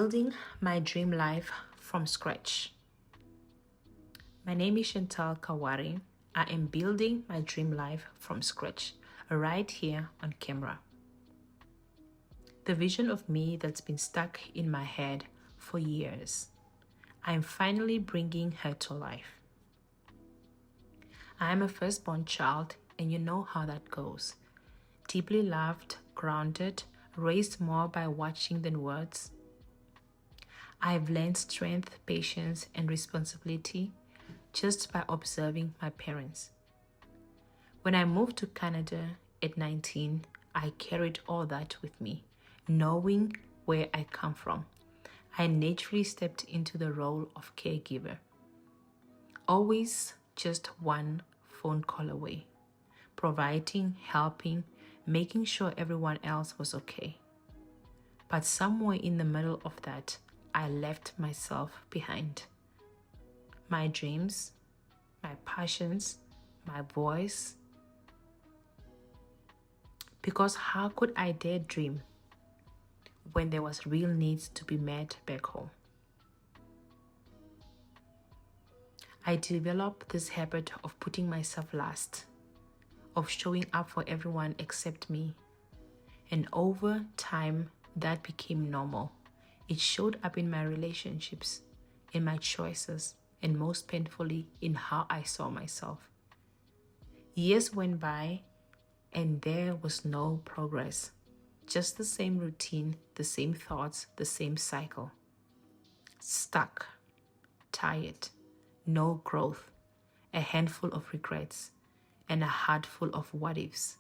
Building my dream life from scratch. My name is Chantal Kawari. I am building my dream life from scratch, right here on camera. The vision of me that's been stuck in my head for years. I am finally bringing her to life. I am a firstborn child, and you know how that goes. Deeply loved, grounded, raised more by watching than words. I have learned strength, patience, and responsibility just by observing my parents. When I moved to Canada at 19, I carried all that with me, knowing where I come from. I naturally stepped into the role of caregiver. Always just one phone call away, providing, helping, making sure everyone else was okay. But somewhere in the middle of that, I left myself behind. My dreams, my passions, my voice. Because how could I dare dream when there was real needs to be met back home? I developed this habit of putting myself last, of showing up for everyone except me. And over time, that became normal. It showed up in my relationships, in my choices, and most painfully, in how I saw myself. Years went by, and there was no progress. Just the same routine, the same thoughts, the same cycle. Stuck, tired, no growth, a handful of regrets, and a heart full of what ifs.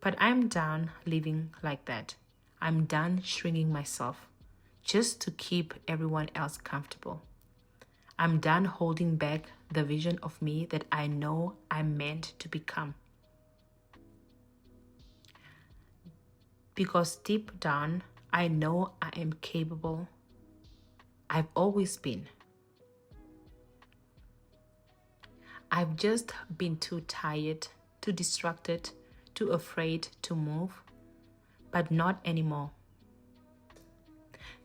But I'm done living like that. I'm done shrinking myself just to keep everyone else comfortable. I'm done holding back the vision of me that I know I'm meant to become. Because deep down, I know I am capable. I've always been. I've just been too tired, too distracted, too afraid to move, but not anymore.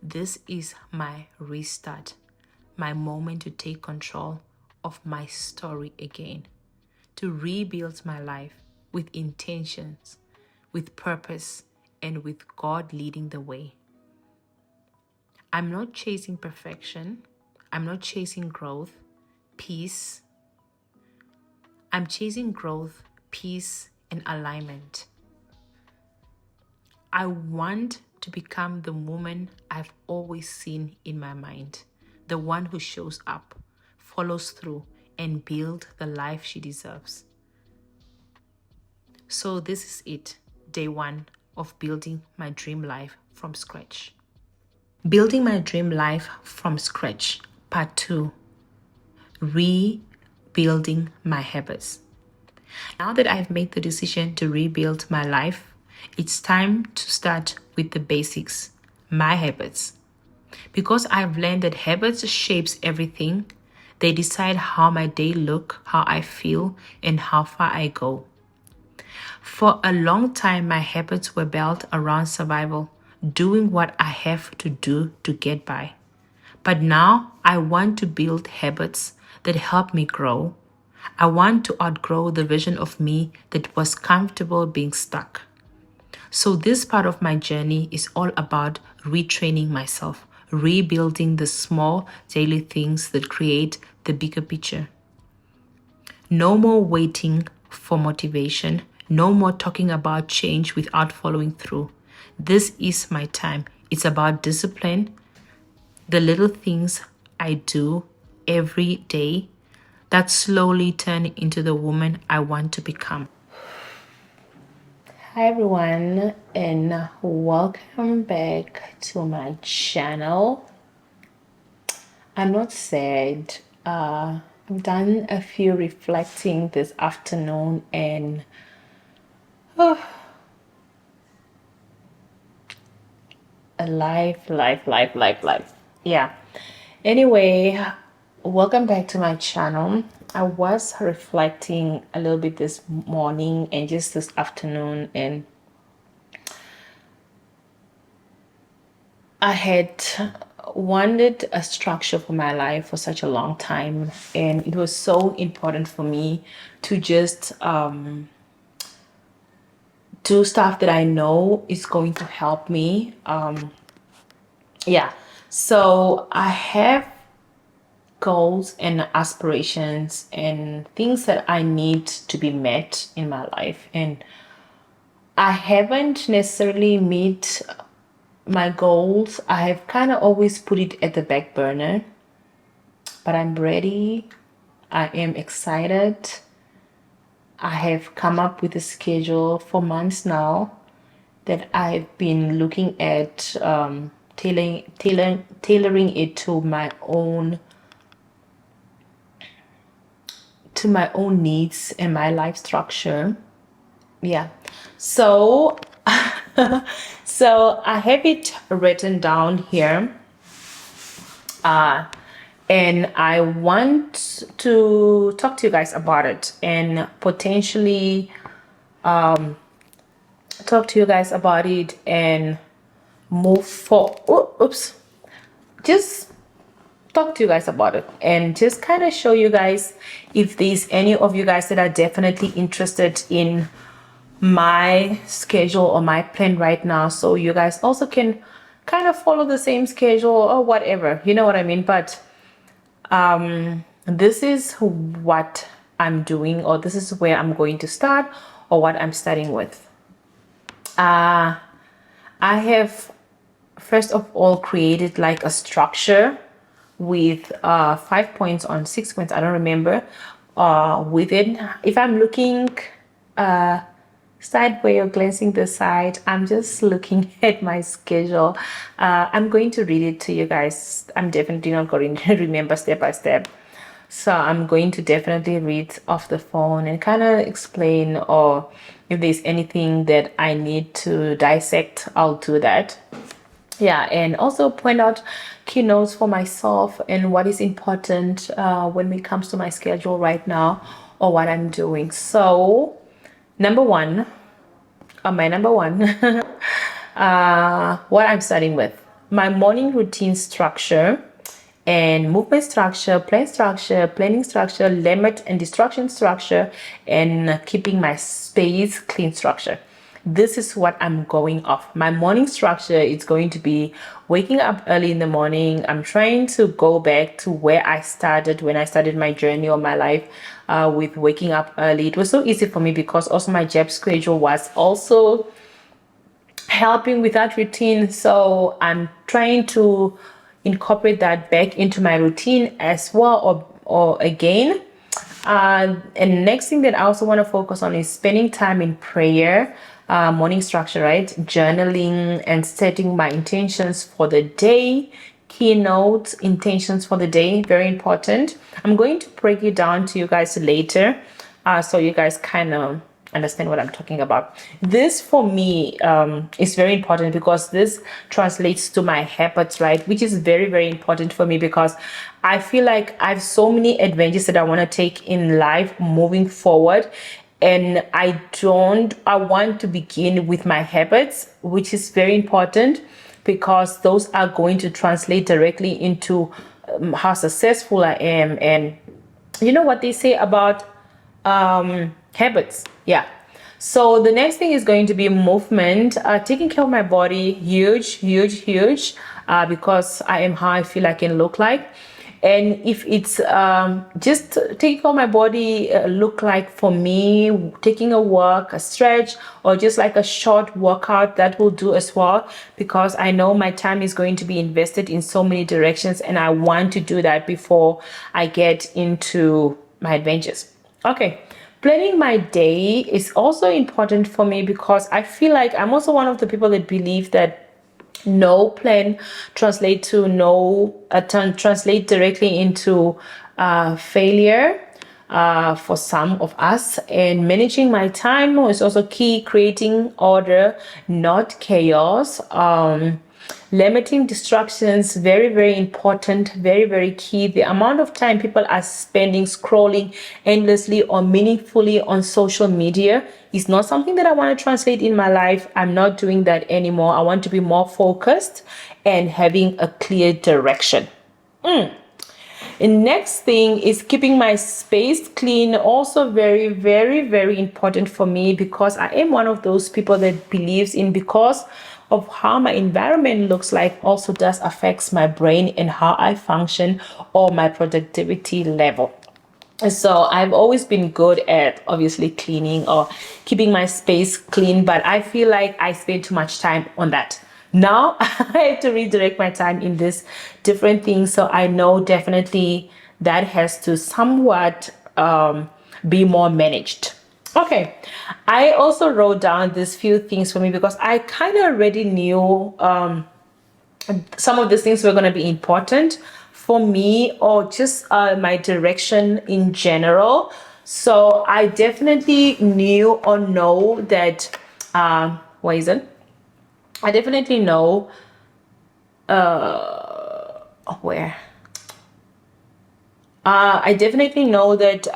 This is my restart, my moment to take control of my story again, to rebuild my life with intentions, with purpose, and with God leading the way. I'm not chasing perfection. I'm not chasing growth, peace. I'm chasing growth, peace, and alignment. I want to become the woman I've always seen in my mind, the one who shows up, follows through, and builds the life she deserves. So this is it, day one of building my dream life from scratch. Building my dream life from scratch, part 2, rebuilding my habits. Now that I've made the decision to rebuild my life, it's time to start with the basics, my habits. Because I've learned that habits shapes everything. They decide how my day look, how I feel, and how far I go. For a long time, my habits were built around survival, doing what I have to do to get by. But now I want to build habits that help me grow. I want to outgrow the version of me that was comfortable being stuck. So this part of my journey is all about retraining myself, rebuilding the small daily things that create the bigger picture. No more waiting for motivation, no more talking about change without following through. This is my time. It's about discipline, the little things I do every day that slowly turn into the woman I want to become. Hi everyone, and welcome back to my channel. I'm not sad. I've done a few reflecting this afternoon, and life. Yeah. Anyway, welcome back to my channel. I was reflecting a little bit this morning and just this afternoon, and I had wanted a structure for my life for such a long time, and it was so important for me to just do stuff that I know is going to help me. Yeah, so I have goals and aspirations and things that I need to be met in my life, and I haven't necessarily met my goals. I have kind of always put it at the back burner, but I'm ready. I am excited. I have come up with a schedule for months now that I've been looking at, tailoring it to my own needs and my life structure. Yeah. So so I have it written down here. And I want to talk to you guys about it and potentially talk to you guys about it and move for oops, just talk to you guys about it and just kind of show you guys if there's any of you guys that are definitely interested in my schedule or my plan right now, so you guys also can kind of follow the same schedule or whatever, you know what I mean. But this is what I'm doing, or this is where I'm going to start, or what I'm starting with. I have first of all created like a structure with 5 points on 6 points, I don't remember, with it. If I'm looking sideway or glancing the side, I'm just looking at my schedule. I'm going to read it to you guys. I'm definitely not going to remember step by step, so I'm going to definitely read off the phone and kind of explain, or if there's anything that I need to dissect, I'll do that. Yeah, and also point out key notes for myself and what is important when it comes to my schedule right now or what I'm doing. So number one, what I'm starting with, my morning routine structure and movement structure, plan structure, planning structure, limit and distraction structure, and keeping my space clean structure. This is what I'm going off. My morning structure is going to be waking up early in the morning. I'm trying to go back to where I started when I started my journey or my life with waking up early. It was so easy for me because also my job schedule was also helping with that routine. So I'm trying to incorporate that back into my routine as well, or again. And next thing that I also want to focus on is spending time in prayer, morning structure, right? Journaling and setting my intentions for the day. Keynote intentions for the day, very important. I'm going to break it down to you guys later, so you guys kind of understand what I'm talking about. This for me is very important because this translates to my habits, right? Which is very, very important for me because I feel like I have so many adventures that I want to take in life moving forward. And I want to begin with my habits, which is very important because those are going to translate directly into how successful I am. And you know what they say about habits. Yeah. So the next thing is going to be movement, taking care of my body. Huge, huge, huge, because I am how I feel I can look like. And if it's just taking care of my body, look like for me, taking a walk, a stretch, or just like a short workout, that will do as well, because I know my time is going to be invested in so many directions and I want to do that before I get into my adventures. Okay. Planning my day is also important for me because I feel like I'm also one of the people that believe that no plan translate directly into failure for some of us. And managing my time is also key, creating order, not chaos. Limiting distractions, very, very important, very, very key. The amount of time people are spending scrolling endlessly or meaningfully on social media is not something that I want to translate in my life. I'm not doing that anymore. I want to be more focused and having a clear direction. The next thing is keeping my space clean. Also very, very, very important for me, because I am one of those people that believes in, because of how my environment looks like also does affects my brain and how I function or my productivity level. So I've always been good at obviously cleaning or keeping my space clean, but I feel like I spend too much time on that. Now I have to redirect my time in this different things. So I know definitely that has to somewhat be more managed. Okay, I also wrote down these few things for me because I kind of already knew some of these things were going to be important for me, or just my direction in general. So I definitely knew or know that, what is it? I definitely know where. I definitely know that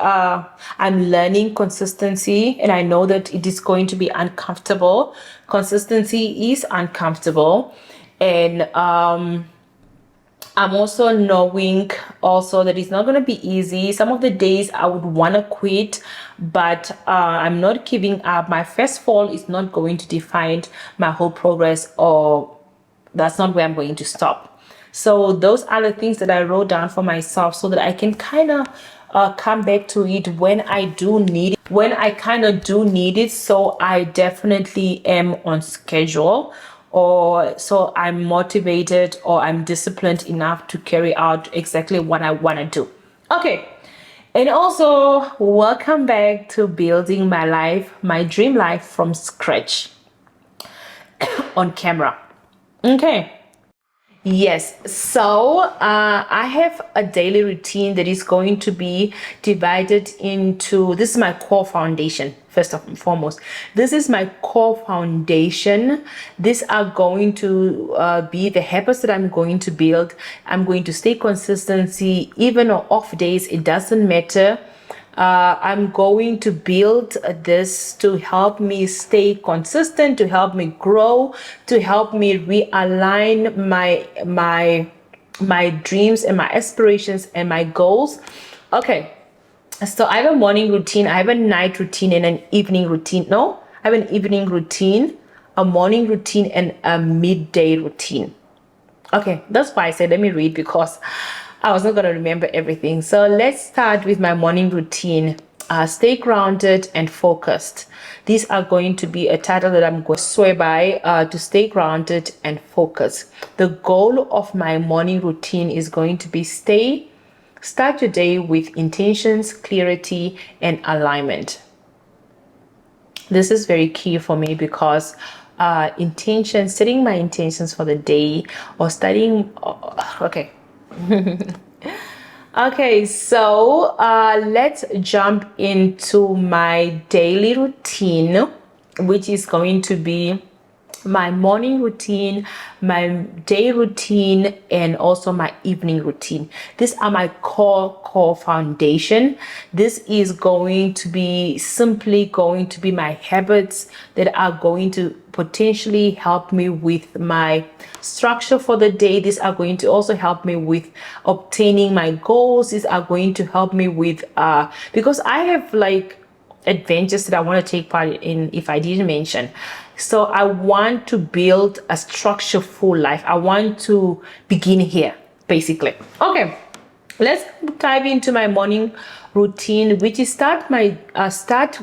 I'm learning consistency, and I know that it is going to be uncomfortable. Consistency is uncomfortable, and I'm also knowing also that it's not going to be easy. Some of the days I would want to quit, but I'm not giving up. My first fall is not going to define my whole progress, or that's not where I'm going to stop. So those are the things that I wrote down for myself so that I can kind of come back to it when I do need it, when I kind of do need it. So I definitely am on schedule, or so I'm motivated or I'm disciplined enough to carry out exactly what I want to do. Okay. And also, welcome back to building my life, my dream life from scratch on camera. Okay. Yes, so I have a daily routine that is going to be divided into, this is my core foundation, first and foremost. This is my core foundation. These are going to be the habits that I'm going to build. I'm going to stay consistency, even on off days, it doesn't matter. I'm going to build this to help me stay consistent, to help me grow, to help me realign my dreams and my aspirations and my goals. Okay, so I have a morning routine, I have a night routine, and an evening routine. No, I have an evening routine, a morning routine, and a midday routine. Okay, that's why I said let me read, because I was not going to remember everything. So let's start with my morning routine. Stay grounded and focused. These are going to be a title that I'm going to swear by, to stay grounded and focused. The goal of my morning routine is going to be start your day with intentions, clarity, and alignment. This is very key for me because setting my intentions for the day, or studying, okay. Okay, so let's jump into my daily routine, which is going to be my morning routine, my day routine, and also my evening routine. These are my core foundation. This is going to be simply going to be my habits that are going to potentially help me with my structure for the day. These are going to also help me with obtaining my goals. These are going to help me with because I have like adventures that I want to take part in, if I didn't mention. So I want to build a structureful life. I want to begin here, basically. Okay, let's dive into my morning routine, which is start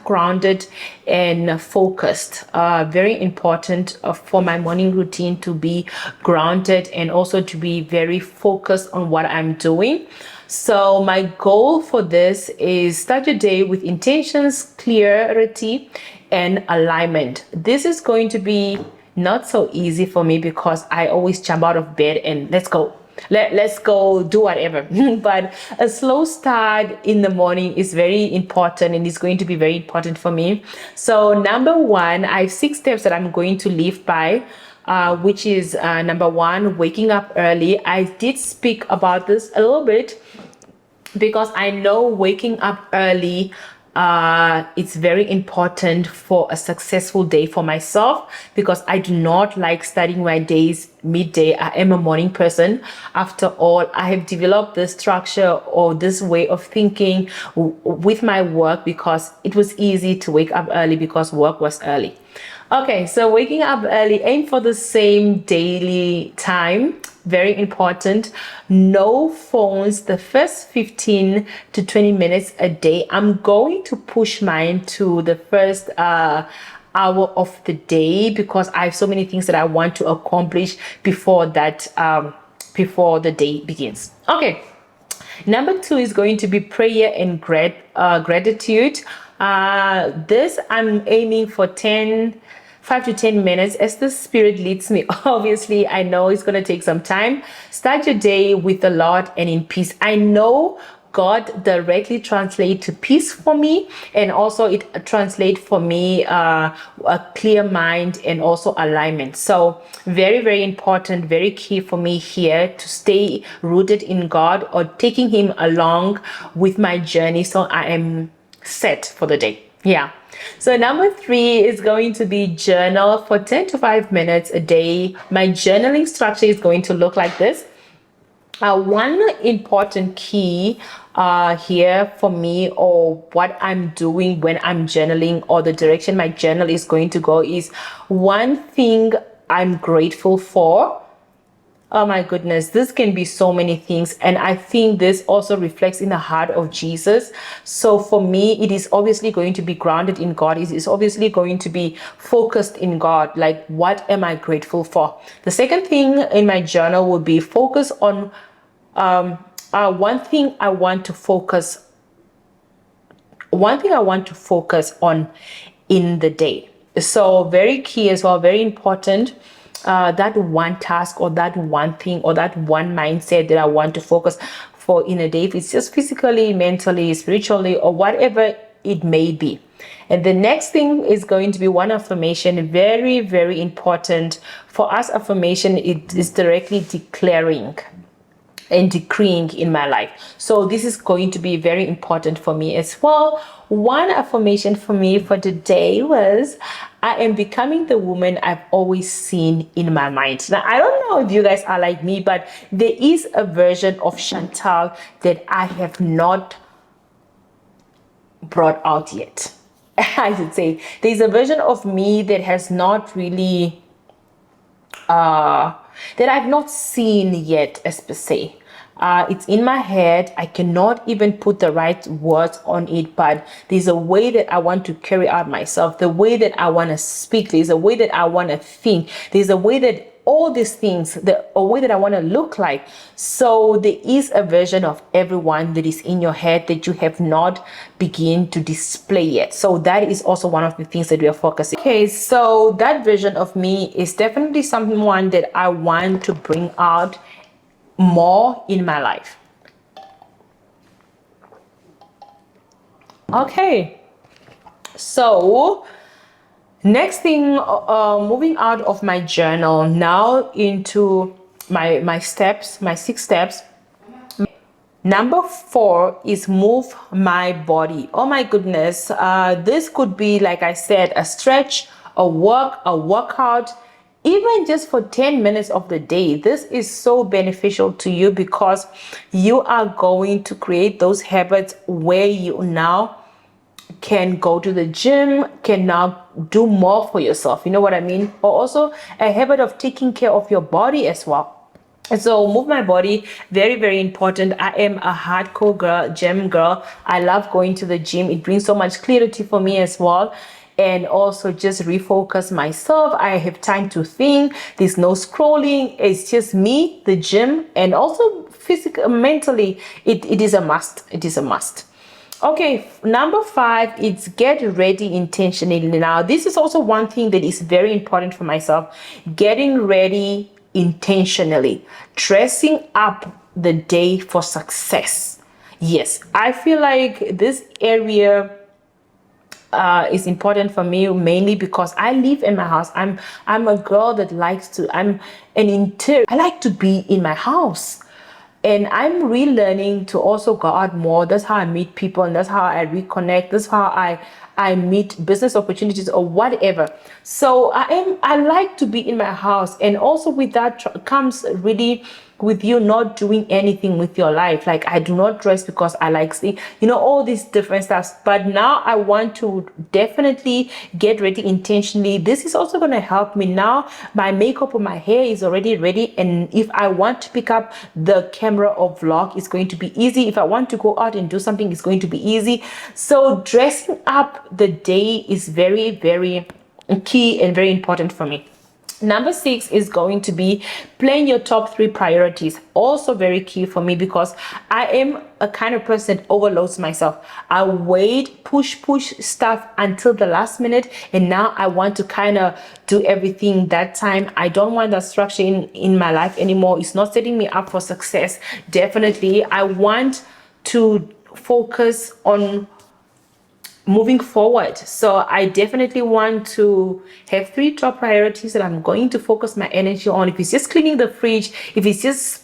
grounded and focused. Very important for my morning routine to be grounded and also to be very focused on what I'm doing. So my goal for this is start your day with intentions, clarity, and alignment. This is going to be not so easy for me because I always jump out of bed and let's go do whatever. But a slow start in the morning is very important, and it's going to be very important for me. So number one, I have 6 steps that I'm going to live by. which is number one, waking up early. I did speak about this a little bit because I know waking up early, it's very important for a successful day for myself, because I do not like starting my days midday. I am a morning person. After all, I have developed this structure or this way of thinking with my work because it was easy to wake up early because work was early. Okay, so waking up early, aim for the same daily time. Very important. No phones the first 15 to 20 minutes a day. I'm going to push mine to the first hour of the day because I have so many things that I want to accomplish before that, before the day begins. Okay. Number two is going to be prayer and gratitude. This I'm aiming for 5 to 10 minutes as the Spirit leads me. Obviously, I know it's going to take some time. Start your day with the Lord and in peace. I know God directly translate to peace for me, and also it translate for me a clear mind and also alignment. So very, very important, very key for me here to stay rooted in God or taking him along with my journey so I am set for the day. Yeah. So number three is going to be journal for 10 to 5 minutes a day. My journaling structure is going to look like this. One important key here for me, or what I'm doing when I'm journaling, or the direction my journal is going to go, is one thing I'm grateful for. Oh my goodness, this can be so many things. And I think this also reflects in the heart of Jesus. So for me, it is obviously going to be grounded in God. It is obviously going to be focused in God. Like, what am I grateful for? The second thing in my journal would be focus on one thing I want to focus on in the day. So very key as well, very important. That one task or that one thing or that one mindset that I want to focus for in a day, if it's just physically, mentally, spiritually, or whatever it may be. And the next thing is going to be one affirmation. Very, very important for us. Affirmation, it is directly declaring and decreeing in my life. So this is going to be very important for me as well. One affirmation for me for today was, I am becoming the woman I've always seen in my mind. Now, I don't know if you guys are like me, but there is a version of Chantal that I have not brought out yet. I should say there's a version of me that has not really that I've not seen yet, as per se. It's in my head. I cannot even put the right words on it, but there's a way that I want to carry out myself, the way that I want to speak, there's a way that I want to think, there's a way that all these things, a way that I want to look like. So there is a version of everyone that is in your head that you have not begun to display yet. So that is also one of the things that we are focusing. Okay, so that version of me is definitely someone that I want to bring out more in my life. Okay, so next thing, moving out of my journal now into my steps, my 6 steps. Number 4 is move my body. Oh my goodness, this could be, like I said, a stretch, a workout, even just for 10 minutes of the day. This is so beneficial to you because you are going to create those habits where you now can go to the gym, can now do more for yourself. You know what I mean? Or also a habit of taking care of your body as well. And so move my body, very, very important. I am a hardcore girl, gym girl. I love going to the gym. It brings so much clarity for me as well. And also just refocus myself. I have time to think. There's no scrolling. It's just me, the gym, and also physically, mentally, it is a must. It is a must. Okay, number 5 is get ready intentionally. Now, this is also one thing that is very important for myself. Getting ready intentionally, dressing up the day for success. Yes, I feel like this area is important for me, mainly because I live in my house. I'm a girl that likes to. I'm an interior. I like to be in my house. And I'm relearning to also go out more. That's how I meet people, and that's how I reconnect. That's how I meet business opportunities or whatever. So I like to be in my house, and also with that comes really with you not doing anything with your life. Like, I do not dress because I like seeing, all these different stuff. But now I want to definitely get ready intentionally. This is also going to help me now. My makeup or my hair is already ready, and if I want to pick up the camera or vlog, it's going to be easy. If I want to go out and do something, it's going to be easy. So dressing up the day is very, very key and very important for me. Number 6 is going to be playing your top 3 priorities. Also very key for me, because I am a kind of person that overloads myself. I wait, push stuff until the last minute, and now I want to kind of do everything that time. I don't want that structure in my life anymore. It's not setting me up for success. Definitely, I want to focus on moving forward. So I definitely want to have 3 top priorities that I'm going to focus my energy on. If it's just cleaning the fridge, if it's just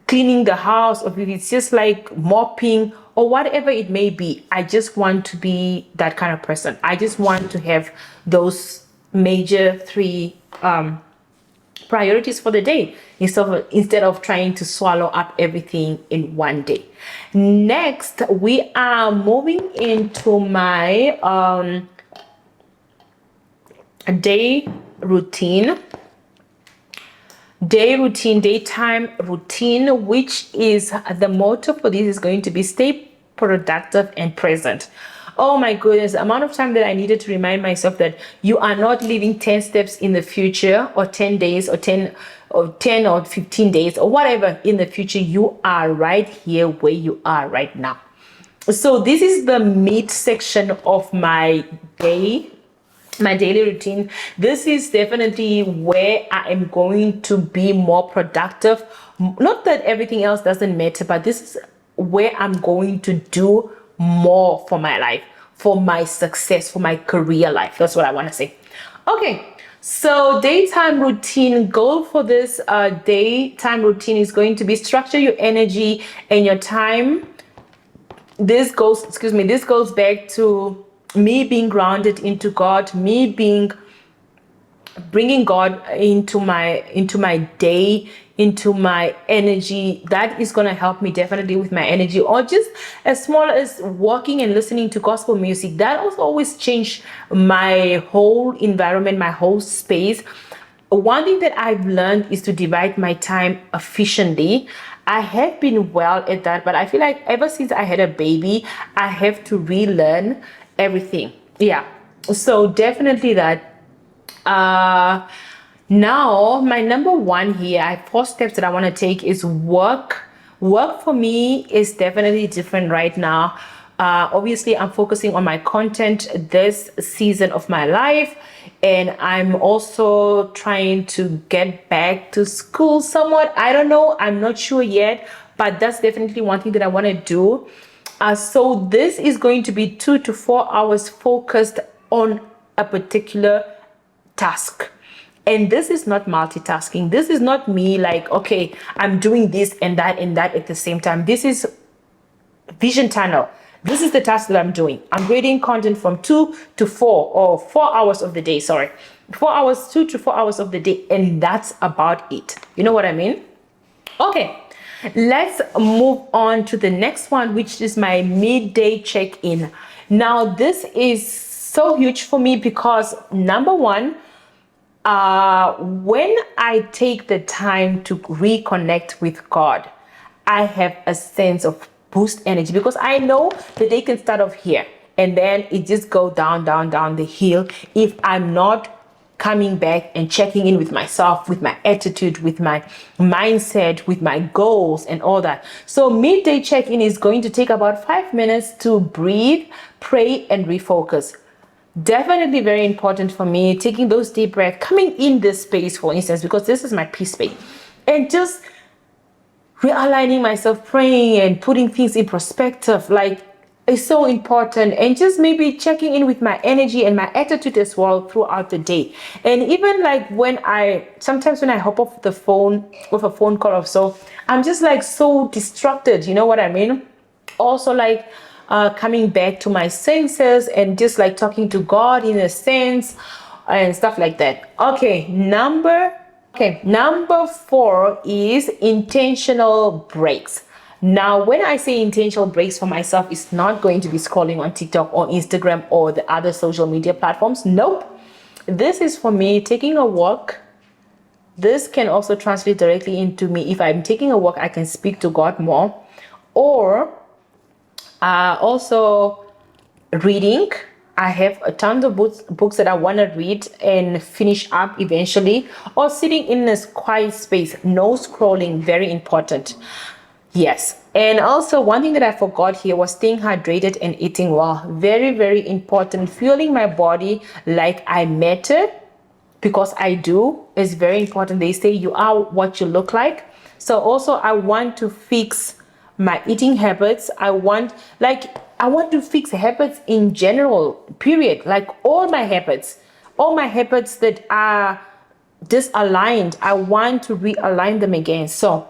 cleaning the house, or if it's just like mopping or whatever it may be, I just want to be that kind of person. I just want to have those major 3 priorities for the day, instead of trying to swallow up everything in one day. Next, we are moving into my daytime routine, which is the motto for this is going to be stay productive and present. Oh my goodness, the amount of time that I needed to remind myself that you are not living 10 steps in the future, or 10 days, or 10 or 15 days, or whatever in the future. You are right here where you are right now. So this is the mid section of my day, my daily routine. This is definitely where I am going to be more productive. Not that everything else doesn't matter, but this is where I'm going to do more for my life, for my success, for my career life. That's what I want to say. Okay, so daytime routine goal for this daytime routine is going to be structure your energy and your time. This goes back to me being grounded into God, me bringing God into my day, into my energy. That is going to help me definitely with my energy. Or just as small as walking and listening to gospel music, that also always changed my whole environment, my whole space. One thing that I've learned is to divide my time efficiently. I have been well at that, but I feel like ever since I had a baby, I have to relearn everything. Yeah, so definitely that. Now my number 1 here, I have 4 steps that I want to take, is work. Work for me is definitely different right now. Obviously I'm focusing on my content this season of my life, and I'm also trying to get back to school somewhat. I don't know, I'm not sure yet, but that's definitely one thing that I want to do. So this is going to be 2 to 4 hours focused on a particular task. And this is not multitasking. This is not me like, okay, I'm doing this and that at the same time. This is vision tunnel. This is the task that I'm doing. I'm creating content from 2 to 4 or 4 hours of the day. 2 to 4 hours of the day. And that's about it. You know what I mean? Okay, let's move on to the next one, which is my midday check-in. Now, this is so huge for me because number 1, when I take the time to reconnect with God, I have a sense of boost energy, because I know the day can start off here and then it just go down the hill if I'm not coming back and checking in with myself, with my attitude, with my mindset, with my goals and all that. So midday check-in is going to take about 5 minutes to breathe, pray, and refocus. Definitely very important for me, taking those deep breaths, coming in this space, for instance, because this is my peace space, and just realigning myself, praying and putting things in perspective. Like, is so important, and just maybe checking in with my energy and my attitude as well throughout the day. And even like when I sometimes when I hop off the phone with a phone call or so, I'm just like so distracted, you know what I mean? Also like coming back to my senses and just like talking to God in a sense and stuff like that. Number 4 is intentional breaks. Now, when I say intentional breaks for myself, it's not going to be scrolling on TikTok or Instagram or the other social media platforms. Nope. This is for me taking a walk. This can also translate directly into me. If I'm taking a walk, I can speak to God more. Or also reading. I have a ton of books that I want to read and finish up eventually. Or sitting in a quiet space. No scrolling. Very important. Yes. And also one thing that I forgot here was staying hydrated and eating well. Very, very important. Fueling my body like I matter, because I do, is very important. They say you are what you look like. So also I want to fix my eating habits. I want to fix habits in general, period. Like all my habits that are disaligned, I want to realign them again. So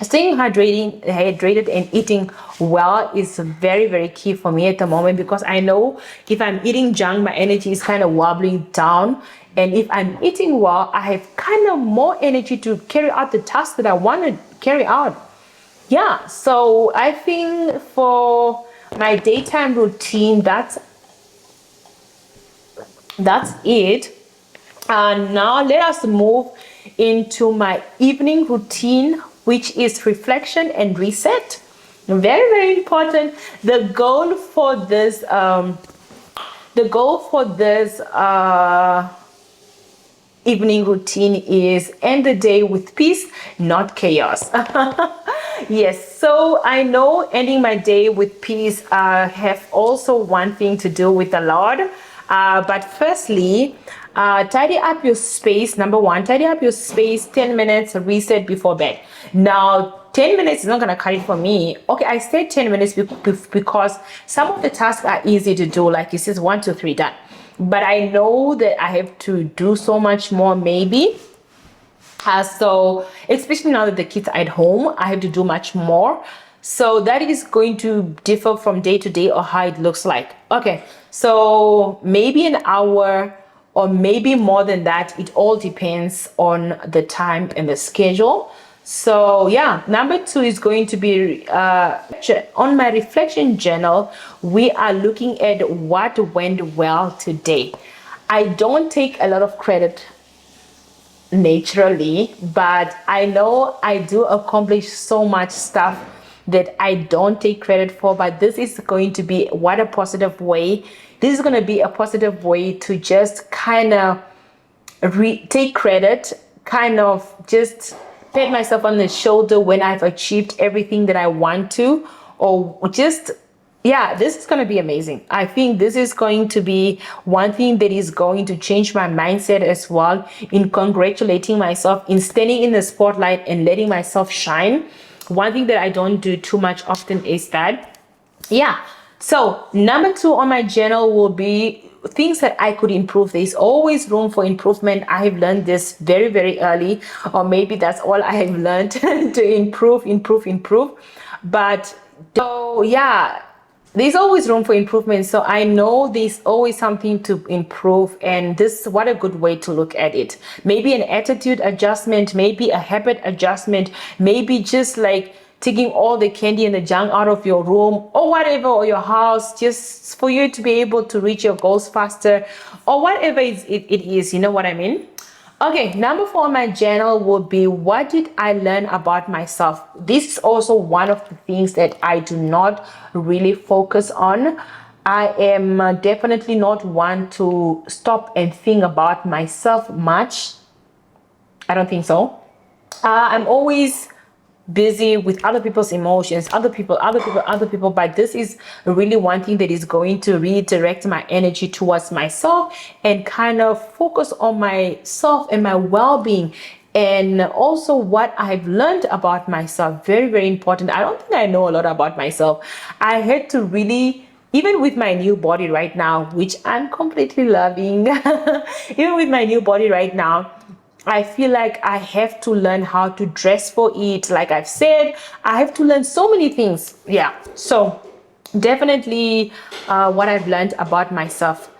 staying hydrated and eating well is very, very key for me at the moment, because I know if I'm eating junk, my energy is kind of wobbling down. And if I'm eating well, I have kind of more energy to carry out the tasks that I want to carry out. Yeah, so I think for my daytime routine, that's it. Now let us move into my evening routine, which is reflection and reset. Very, very important. The goal for this evening routine is end the day with peace, not chaos. Yes, so I know ending my day with peace have also one thing to do with the Lord. But firstly, tidy up your space. Number 1, tidy up your space, 10 minutes, reset before bed. Now, 10 minutes is not going to cut it for me. Okay, I said 10 minutes because some of the tasks are easy to do, like it says 1, 2, 3, done. But I know that I have to do so much more maybe. So especially now that the kids are at home, I have to do much more. So that is going to differ from day to day or how it looks like. Okay, so maybe an hour or maybe more than that. It all depends on the time and the schedule. So yeah, number 2 is going to be on my reflection journal. We are looking at what went well today. I don't take a lot of credit naturally, but I know I do accomplish so much stuff that I don't take credit for. But this is going to be a positive way. This is going to be a positive way to just kind of take credit, kind of just pat myself on the shoulder when I've achieved everything that I want to, or just, yeah, this is going to be amazing. I think this is going to be one thing that is going to change my mindset as well, in congratulating myself, in standing in the spotlight and letting myself shine. One thing that I don't do too much often is that. Yeah. So number 2 on my journal will be things that I could improve. There's always room for improvement. I have learned this very, very early, or maybe that's all I have learned to improve. But so yeah, there's always room for improvement. So I know there's always something to improve, and what a good way to look at it. Maybe an attitude adjustment, maybe a habit adjustment, maybe just like taking all the candy and the junk out of your room or whatever, or your house, just for you to be able to reach your goals faster, or whatever it is, you know what I mean? Okay, number 4 on my journal will be, what did I learn about myself? This is also one of the things that I do not really focus on. I am definitely not one to stop and think about myself much. I don't think so. I'm always busy with other people's emotions, other people, but this is really one thing that is going to redirect my energy towards myself and kind of focus on myself and my well-being, and also what I've learned about myself. Very, very important. I don't think I know a lot about myself. I had to really even with my new body right now, which I'm completely loving, even with my new body right now, I feel like I have to learn how to dress for it. Like I've said, I have to learn so many things. Yeah. So definitely what I've learned about myself.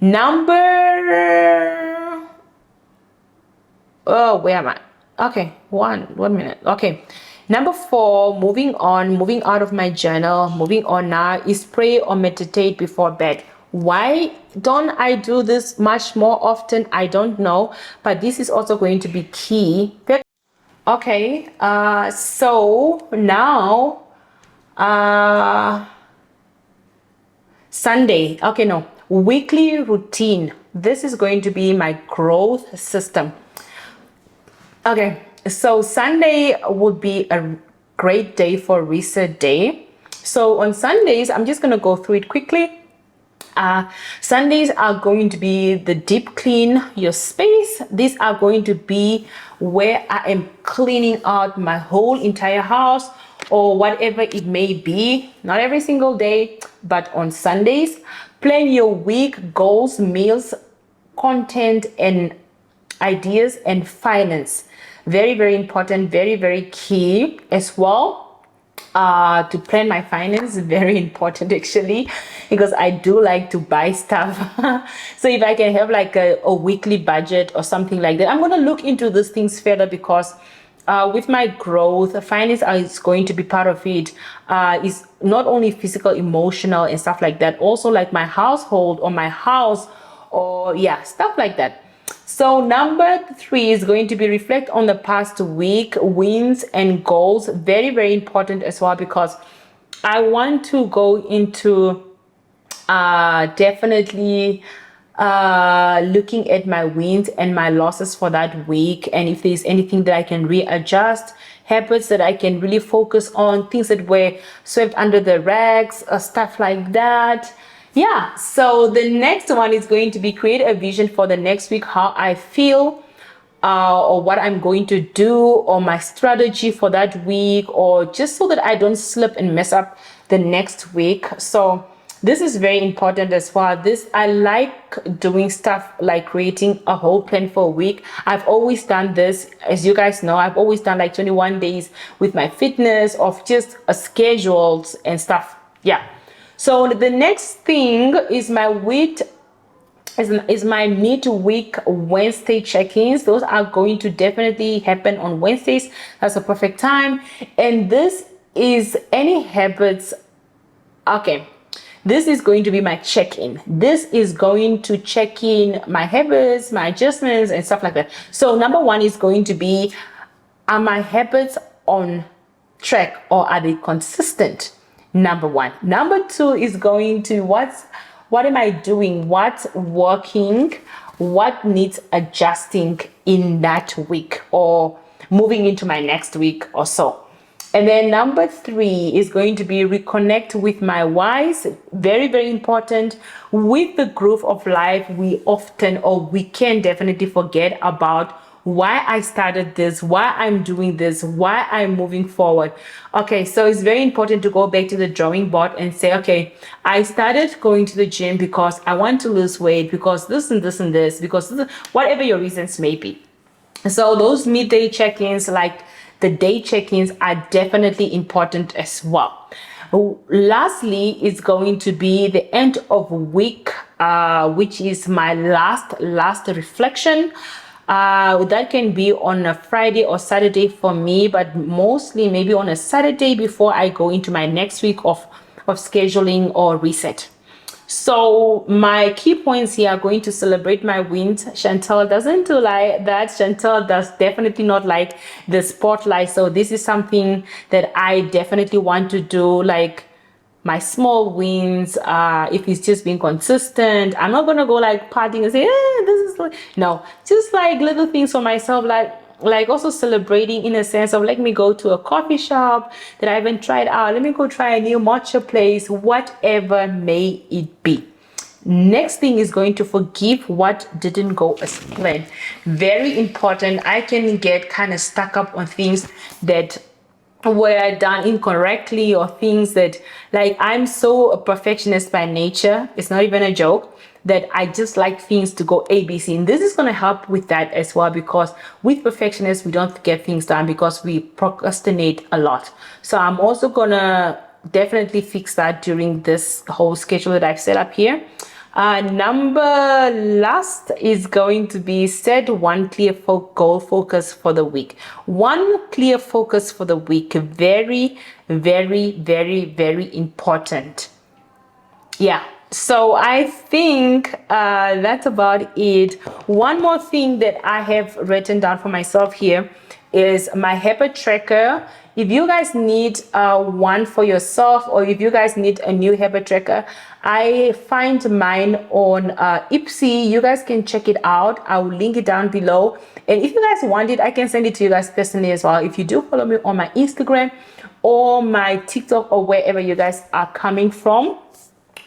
Number, oh, where am I? Okay, one minute. Okay. Number 4, moving on, moving out of my journal, moving on now, is pray or meditate before bed. Why don't I do this much more often? I don't know, but this is also going to be key. Okay, so now, Sunday, okay, no, weekly routine. This is going to be my growth system. Okay, so Sunday would be a great day for reset day. So on Sundays, I'm just going to go through it quickly. Sundays are going to be the deep clean your space. These are going to be where I am cleaning out my whole entire house or whatever it may be. Not every single day, but on Sundays. Plan your week, goals, meals, content, and ideas, and finance. Very, very important, very, very key as well. To plan my finance, very important actually, because I do like to buy stuff. So if I can have like a weekly budget or something like that, I'm going to look into these things further, because with my growth, finance is going to be part of it. Is not only physical, emotional and stuff like that, also like my household or my house, or yeah, stuff like that. So number 3 is going to be reflect on the past week, wins and goals. Very, very important as well, because I want to go into definitely looking at my wins and my losses for that week, and if there's anything that I can readjust, habits that I can really focus on, things that were swept under the rags, stuff like that. Yeah, so the next one is going to be create a vision for the next week, how I feel, or what I'm going to do, or my strategy for that week, or just so that I don't slip and mess up the next week. So this is very important as well. I like doing stuff like creating a whole plan for a week. I've always done this, as you guys know. I've always done like 21 days with my fitness, of just schedules and stuff. Yeah. So the next thing is my my midweek Wednesday check-ins. Those are going to definitely happen on Wednesdays. That's a perfect time. And this is any habits. Okay, this is going to be my check-in. This is going to check in my habits, my adjustments and stuff like that. So number 1 is going to be, are my habits on track or are they consistent? Number 1. Number 2 is going to, what am I doing? What's working? What needs adjusting in that week or moving into my next week or so? And then number 3 is going to be reconnect with my whys. Very, very important. With the groove of life, we often, or we can definitely forget about why I started this, why I'm doing this, why I'm moving forward. Okay, so it's very important to go back to the drawing board and say, okay, I started going to the gym because I want to lose weight, because this and this and this, because this, whatever your reasons may be. So those midday check-ins, like the day check-ins, are definitely important as well. Lastly, it's going to be the end of week, which is my last reflection. That can be on a Friday or Saturday for me, but mostly maybe on a Saturday before I go into my next week of scheduling or reset. So my key points here are going to celebrate my wins. Chantel doesn't do like that. Chantel does definitely not like the spotlight. So this is something that I definitely want to do, like my small wins. If it's just being consistent, I'm not gonna go like partying and say, this is like, no, just like little things for myself, like also celebrating in a sense of, let me go to a coffee shop that I haven't tried out, let me go try a new matcha place, whatever may it be. Next thing is going to forgive what didn't go as planned. Very important. I can get kind of stuck up on things that were done incorrectly, or things that, like, I'm so a perfectionist by nature, it's not even a joke, that I just like things to go ABC. And this is going to help with that as well, because with perfectionists, we don't get things done because we procrastinate a lot. So I'm also going to definitely fix that during this whole schedule that I've set up here. Number last is going to be set one clear goal focus for the week. One clear focus for the week. Very, very, very, very important. Yeah. So I think that's about it. One more thing that I have written down for myself here is my habit tracker. If you guys need one for yourself, or if you guys need a new habit tracker, I find mine on Ipsy. You guys can check it out. I will link it down below. And if you guys want it, I can send it to you guys personally as well. If you do follow me on my Instagram or my TikTok, or wherever you guys are coming from,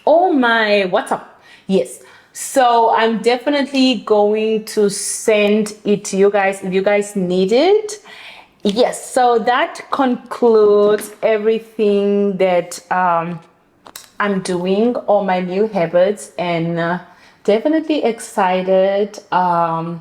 or my WhatsApp. Yes. So I'm definitely going to send it to you guys if you guys need it. Yes. So that concludes everything that I'm doing, all my new habits, and definitely excited. I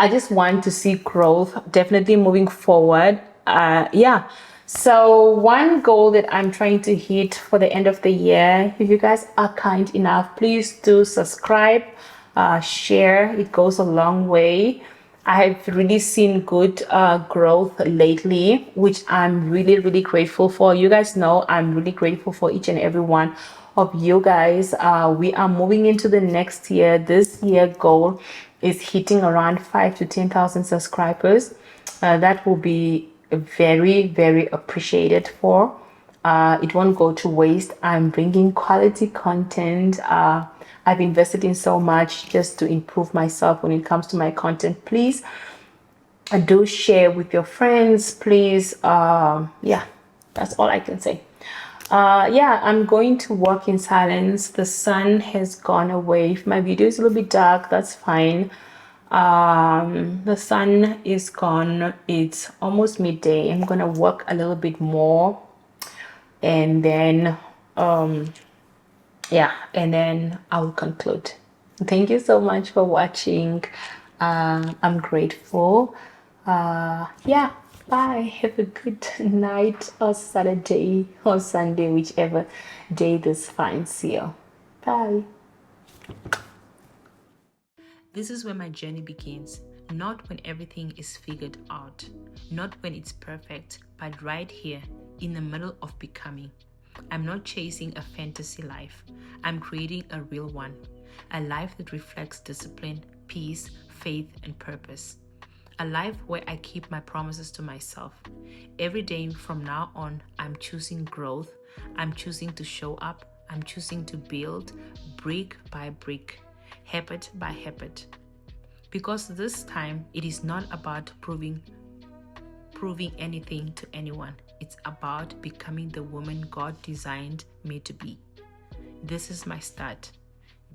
just want to see growth, definitely moving forward. Yeah. So one goal that I'm trying to hit for the end of the year, if you guys are kind enough, please do subscribe, share. It goes a long way. I have really seen good growth lately, which I'm really, really grateful for. You guys know I'm really grateful for each and every one of you guys. We are moving into the next year. This year goal is hitting around 5 to 10,000 subscribers. That will be very, very appreciated for. It won't go to waste. I'm bringing quality content. I've invested in so much just to improve myself when it comes to my content. Please do share with your friends, please. Yeah, that's all I can say. Yeah, I'm going to work in silence. The sun has gone away. If my video is a little bit dark, that's fine. The sun is gone. It's almost midday. I'm gonna work a little bit more, and then yeah, and then I'll conclude. Thank you so much for watching. I'm grateful. Yeah, bye. Have a good night, or Saturday or Sunday, whichever day this finds you. Bye. This is where my journey begins. Not when everything is figured out, not when it's perfect, but right here in the middle of becoming. I'm not chasing a fantasy life. I'm creating a real one. A life that reflects discipline, peace, faith, and purpose. A life where I keep my promises to myself. Every day from now on, I'm choosing growth. I'm choosing to show up. I'm choosing to build brick by brick, habit by habit. Because this time, it is not about proving anything to anyone. It's about becoming the woman God designed me to be. This is my start,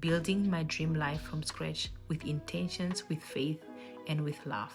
building my dream life from scratch with intentions, with faith, and with love.